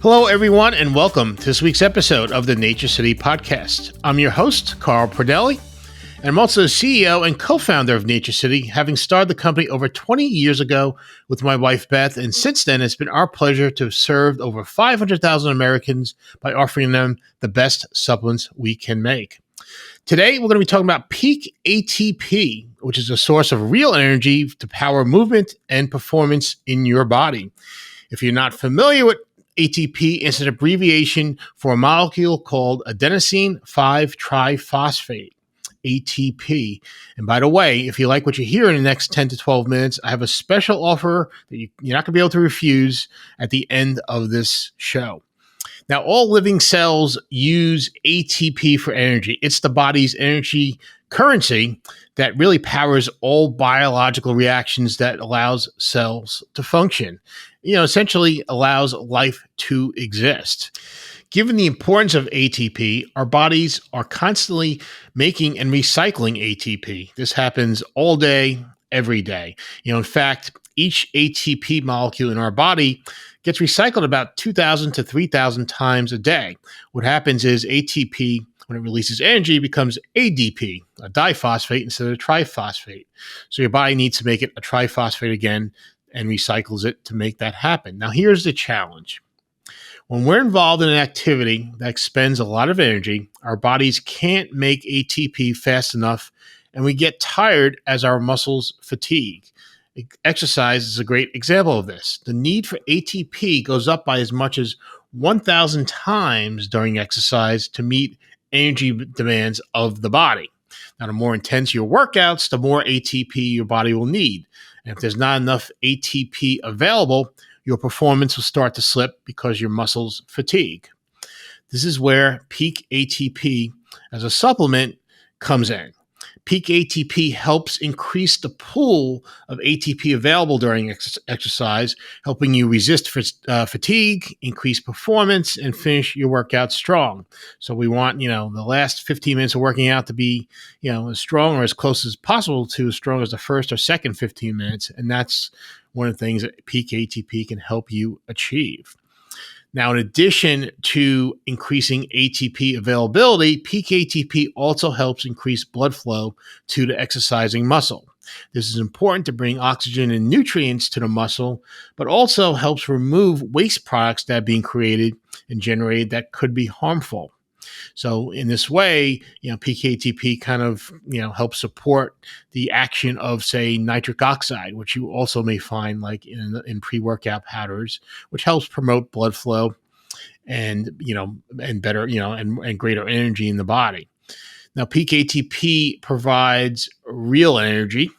Hello, everyone, and welcome to this week's episode of the Nature City Podcast. I'm your host, Carl Pradelli, and I'm also the CEO and co-founder of Nature City, having started the company over 20 years ago with my wife, Beth, and since then, it's been our pleasure to have served over 500,000 Americans by offering them the best supplements we can make. Today, we're going to be talking about Peak ATP, which is a source of real energy to power movement and performance in your body. If you're not familiar with ATP, is an abbreviation for a molecule called adenosine 5-triphosphate, ATP. And by the way, if you like what you hear in the next 10 to 12 minutes, I have a special offer that you're not going to be able to refuse at the end of this show. Now, all living cells use ATP for energy. It's the body's energy currency that really powers all biological reactions that allows cells to function. Essentially allows life to exist. Given the importance of ATP, our bodies are constantly making and recycling ATP. This happens all day, every day. In fact, each ATP molecule in our body gets recycled about 2,000 to 3,000 times a day. What happens is ATP, when it releases energy, becomes ADP, a diphosphate instead of triphosphate. So your body needs to make it a triphosphate again and recycles it to make that happen. Now, here's the challenge. When we're involved in an activity that expends a lot of energy, our bodies can't make ATP fast enough, and we get tired as our muscles fatigue. Exercise is a great example of this. The need for ATP goes up by as much as 1,000 times during exercise to meet energy demands of the body. Now, the more intense your workouts, the more ATP your body will need. And if there's not enough ATP available, your performance will start to slip because your muscles fatigue. This is where Peak ATP as a supplement comes in. Peak ATP helps increase the pool of ATP available during exercise, helping you resist fatigue, increase performance, and finish your workout strong. So we want, the last 15 minutes of working out to be, as strong or as close as possible to as strong as the first or second 15 minutes. And that's one of the things that Peak ATP can help you achieve. Now, in addition to increasing ATP availability, Peak ATP also helps increase blood flow to the exercising muscle. This is important to bring oxygen and nutrients to the muscle, but also helps remove waste products that are being created and generated that could be harmful. So in this way, Peak ATP kind of, helps support the action of, say, nitric oxide, which you also may find like in pre-workout powders, which helps promote blood flow and, and better, and greater energy in the body. Now, Peak ATP provides real energy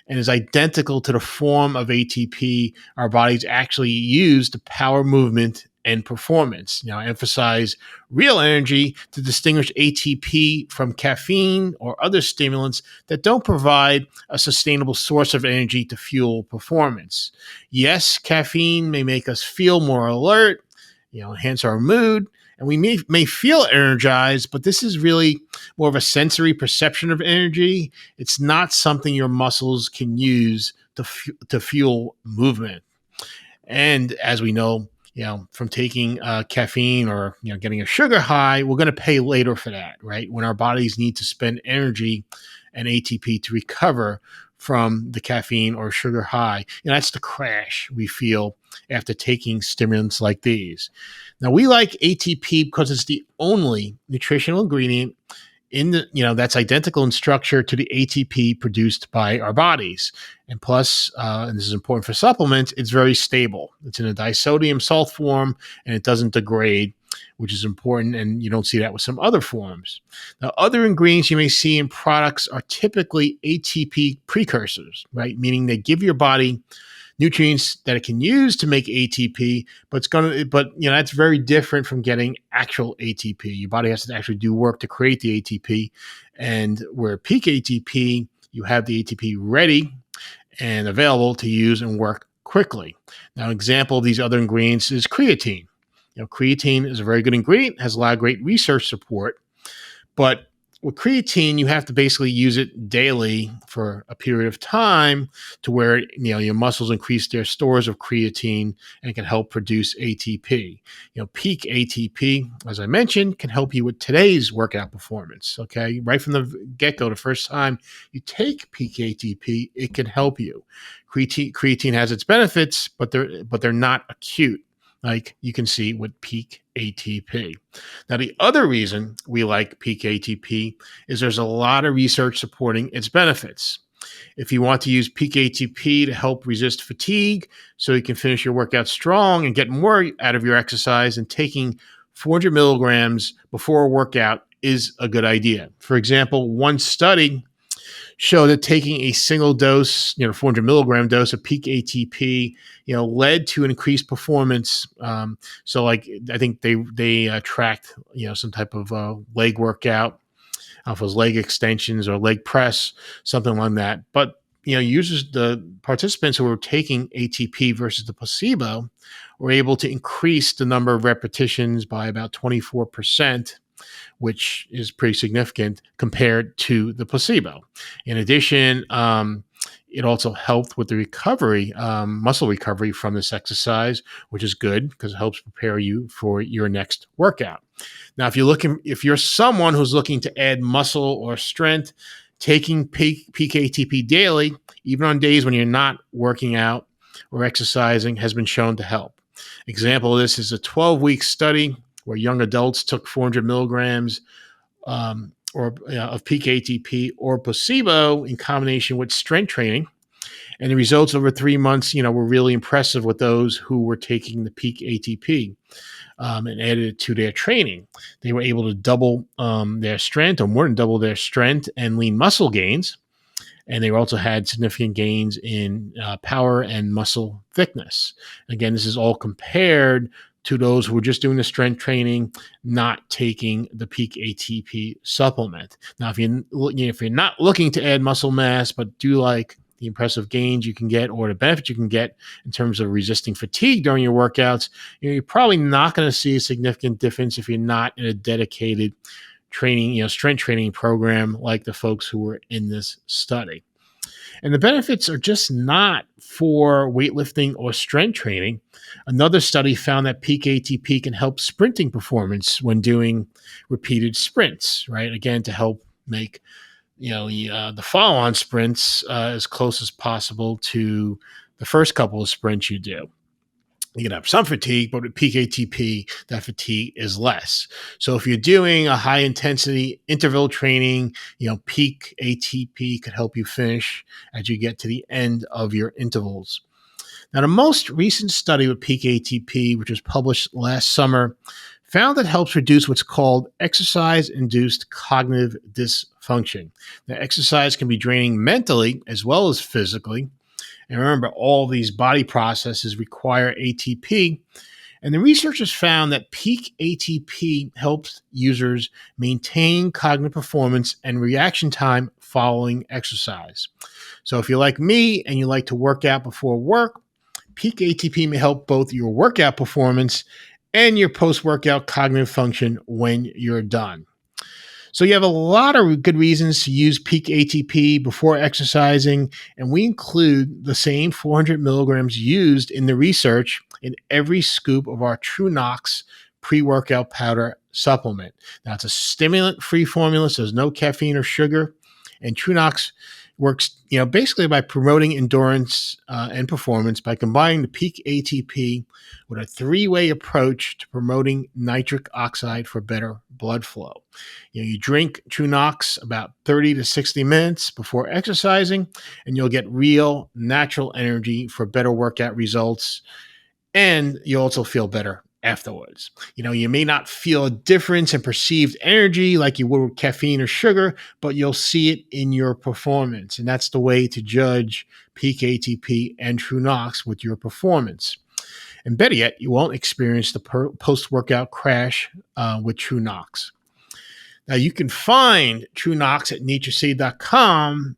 and is identical to the form of ATP our bodies actually use to power movement and performance. I emphasize real energy to distinguish ATP from caffeine or other stimulants that don't provide a sustainable source of energy to fuel performance. Yes, caffeine may make us feel more alert, enhance our mood, and we may feel energized, but this is really more of a sensory perception of energy. It's not something your muscles can use to fuel movement. And as we know, from taking caffeine or, getting a sugar high, we're going to pay later for that, right? When our bodies need to spend energy and ATP to recover from the caffeine or sugar high. That's the crash we feel after taking stimulants like these. Now, we like ATP because it's the only nutritional ingredient that's identical in structure to the ATP produced by our bodies. And plus, and this is important for supplements, it's very stable. It's in a disodium salt form and it doesn't degrade, which is important. And you don't see that with some other forms. Now, other ingredients you may see in products are typically ATP precursors, right? Meaning they give your body nutrients that it can use to make ATP, but that's very different from getting actual ATP. Your body has to actually do work to create the ATP, and where Peak ATP, you have the ATP ready and available to use and work quickly. Now, an example of these other ingredients is creatine. Creatine is a very good ingredient, has a lot of great research support, but with creatine, you have to basically use it daily for a period of time to where your muscles increase their stores of creatine and can help produce ATP. Peak ATP, as I mentioned, can help you with today's workout performance. Okay, right from the get-go, the first time you take peak ATP, it can help you. Creatine has its benefits, but they're not acute, like you can see with peak ATP. Now, the other reason we like peak ATP is there's a lot of research supporting its benefits. If you want to use peak ATP to help resist fatigue so you can finish your workout strong and get more out of your exercise, and taking 400 milligrams before a workout is a good idea. For example, one study show that taking a single dose, 400 milligram dose of peak ATP, led to increased performance. So, like, I think they tracked, some type of leg workout, if it was leg extensions or leg press, something like that. But the participants who were taking ATP versus the placebo were able to increase the number of repetitions by about 24%, which is pretty significant compared to the placebo. In addition, it also helped with the recovery, muscle recovery from this exercise, which is good because it helps prepare you for your next workout. Now, if you're someone who's looking to add muscle or strength, taking peak ATP daily, even on days when you're not working out or exercising, has been shown to help. Example of this is a 12-week study where young adults took 400 milligrams of peak ATP or placebo in combination with strength training. And the results over 3 months, were really impressive with those who were taking the peak ATP and added it to their training. They were able to double their strength, or more than double their strength and lean muscle gains. And they also had significant gains in power and muscle thickness. Again, this is all compared to those who are just doing the strength training, not taking the peak ATP supplement. Now, if you're not looking to add muscle mass, but do like the impressive gains you can get or the benefits you can get in terms of resisting fatigue during your workouts, you're probably not going to see a significant difference if you're not in a dedicated training, strength training program like the folks who were in this study. And the benefits are just not for weightlifting or strength training. Another study found that peak ATP can help sprinting performance when doing repeated sprints, right? Again, to help make the follow-on sprints as close as possible to the first couple of sprints you do. You can have some fatigue, but with peak ATP, that fatigue is less. So if you're doing a high intensity interval training, peak ATP could help you finish as you get to the end of your intervals. Now, the most recent study with peak ATP, which was published last summer, found that it helps reduce what's called exercise-induced cognitive dysfunction. Now, exercise can be draining mentally as well as physically. And remember, all these body processes require ATP. And the researchers found that peak ATP helps users maintain cognitive performance and reaction time following exercise. So if you're like me and you like to work out before work, peak ATP may help both your workout performance and your post-workout cognitive function when you're done. So you have a lot of good reasons to use peak ATP before exercising, and we include the same 400 milligrams used in the research in every scoop of our TrueNox pre-workout powder supplement. Now, it's a stimulant-free formula, so there's no caffeine or sugar, and TrueNox works, basically by promoting endurance and performance by combining the peak ATP with a 3-way approach to promoting nitric oxide for better blood flow. You drink TrueNox about 30 to 60 minutes before exercising, and you'll get real natural energy for better workout results, and you'll also feel better afterwards. You may not feel a difference in perceived energy like you would with caffeine or sugar, but you'll see it in your performance. And that's the way to judge peak ATP and TrueNox with your performance. And better yet, you won't experience the post-workout crash with TrueNox. Now, you can find TrueNox at naturecity.com.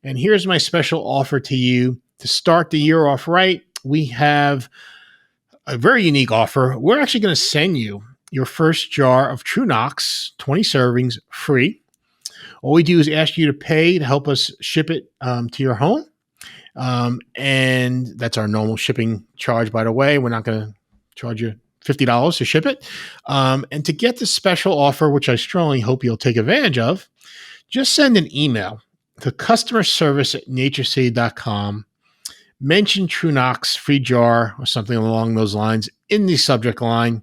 And here's my special offer to you. To start the year off right, we have a very unique offer. We're actually going to send you your first jar of TrueNox, 20 servings, free. All we do is ask you to pay to help us ship it to your home. And that's our normal shipping charge, by the way. We're not going to charge you $50 to ship it. And to get this special offer, which I strongly hope you'll take advantage of, just send an email to customerservice@naturecity.com. Mention TrueKnox free jar or something along those lines in the subject line,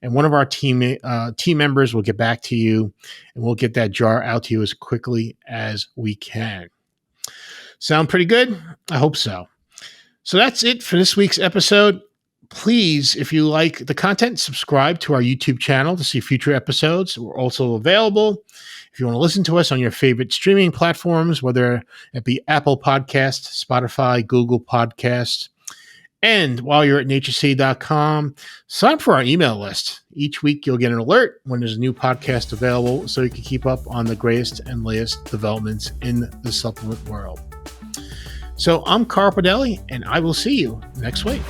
and one of our team members will get back to you, and we'll get that jar out to you as quickly as we can. Sound pretty good? I hope so. So that's it for this week's episode. Please, if you like the content, subscribe to our YouTube channel to see future episodes. We're also available if you want to listen to us on your favorite streaming platforms, whether it be Apple Podcasts, Spotify, Google Podcasts. And while you're at naturecity.com, sign up for our email list. Each week, you'll get an alert when there's a new podcast available so you can keep up on the greatest and latest developments in the supplement world. So I'm Carl Podelli, and I will see you next week.